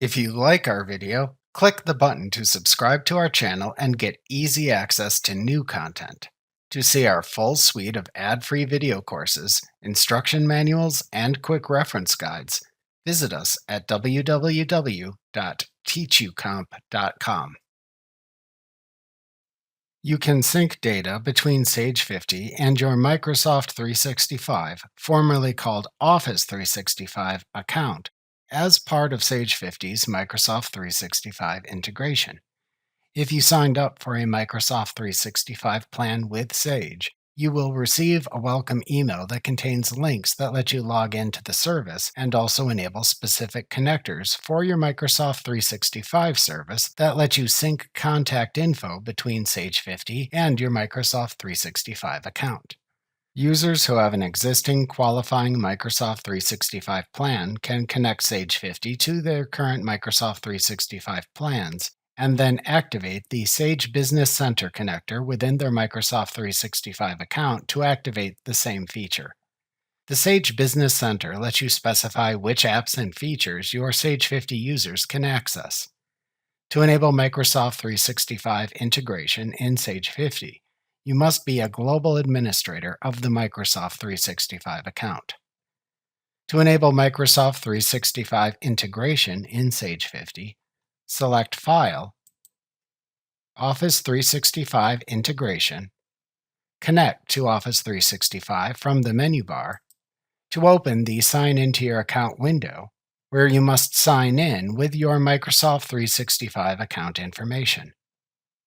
If you like our video, click the button to subscribe to our channel and get easy access to new content. To see our full suite of ad-free video courses, instruction manuals, and quick reference guides, visit us at www.teachucomp.com. You can sync data between Sage 50 and your Microsoft 365, formerly called Office 365, account as part of Sage 50's Microsoft 365 integration. If you signed up for a Microsoft 365 plan with Sage, you will receive a welcome email that contains links that let you log into the service and also enable specific connectors for your Microsoft 365 service that let you sync contact info between Sage 50 and your Microsoft 365 account. Users who have an existing qualifying Microsoft 365 plan can connect Sage 50 to their current Microsoft 365 plans and then activate the Sage Business Center connector within their Microsoft 365 account to activate the same feature. The Sage Business Center lets you specify which apps and features your Sage 50 users can access. To enable Microsoft 365 integration in Sage 50, you must be a global administrator of the Microsoft 365 account. To enable Microsoft 365 integration in Sage 50, select File, Office 365 Integration, connect to Office 365 from the menu bar to open the Sign into your account window, where you must sign in with your Microsoft 365 account information.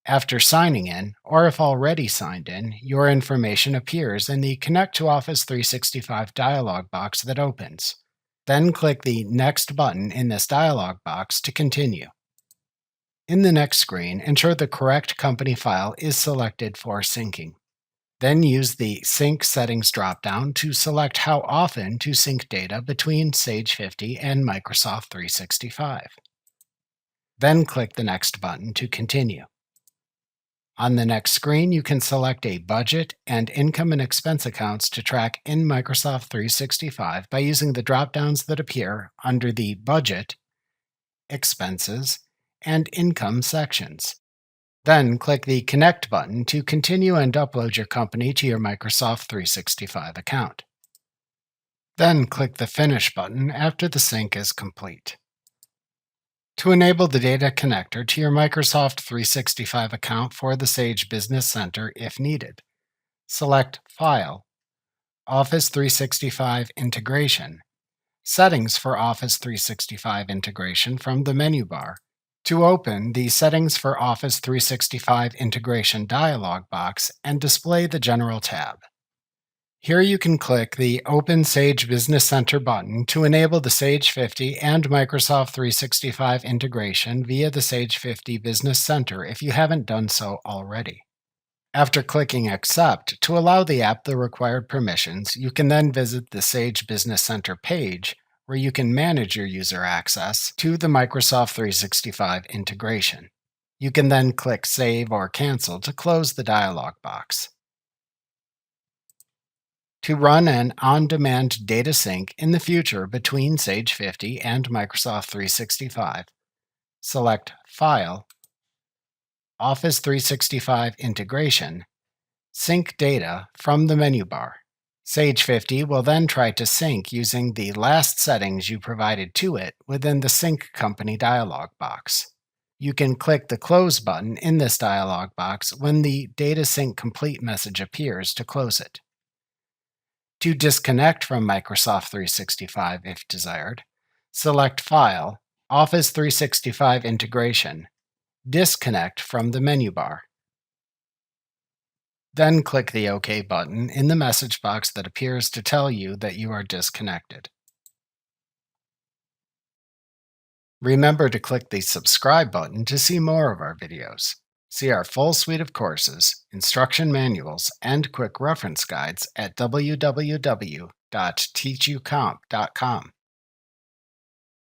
After signing in, or if already signed in, your information appears in the Connect to Office 365 dialog box that opens. Then click the Next button in this dialog box to continue. In the next screen, ensure the correct company file is selected for syncing. Then use the Sync Settings dropdown to select how often to sync data between Sage 50 and Microsoft 365. Then click the Next button to continue. On the next screen, you can select a budget and income and expense accounts to track in Microsoft 365 by using the drop-downs that appear under the Budget, Expenses, and Income sections. Then click the Connect button to continue and upload your company to your Microsoft 365 account. Then click the Finish button after the sync is complete. To enable the data connector to your Microsoft 365 account for the Sage Business Center if needed, select File, Office 365 Integration, Settings for Office 365 Integration from the menu bar to open the Settings for Office 365 Integration dialog box and display the General tab. Here you can click the Open Sage Business Center button to enable the Sage 50 and Microsoft 365 integration via the Sage 50 Business Center if you haven't done so already. After clicking Accept to allow the app the required permissions, you can then visit the Sage Business Center page where you can manage your user access to the Microsoft 365 integration. You can then click Save or Cancel to close the dialog box. To run an on-demand data sync in the future between Sage 50 and Microsoft 365, select File, Office 365 Integration, Sync Data from the menu bar. Sage 50 will then try to sync using the last settings you provided to it within the Sync Company dialog box. You can click the Close button in this dialog box when the Data Sync Complete message appears to close it. To disconnect from Microsoft 365 if desired, select File, Office 365 Integration, Disconnect from the menu bar. Then click the OK button in the message box that appears to tell you that you are disconnected. Remember to click the subscribe button to see more of our videos. See our full suite of courses, instruction manuals, and quick reference guides at www.teachucomp.com.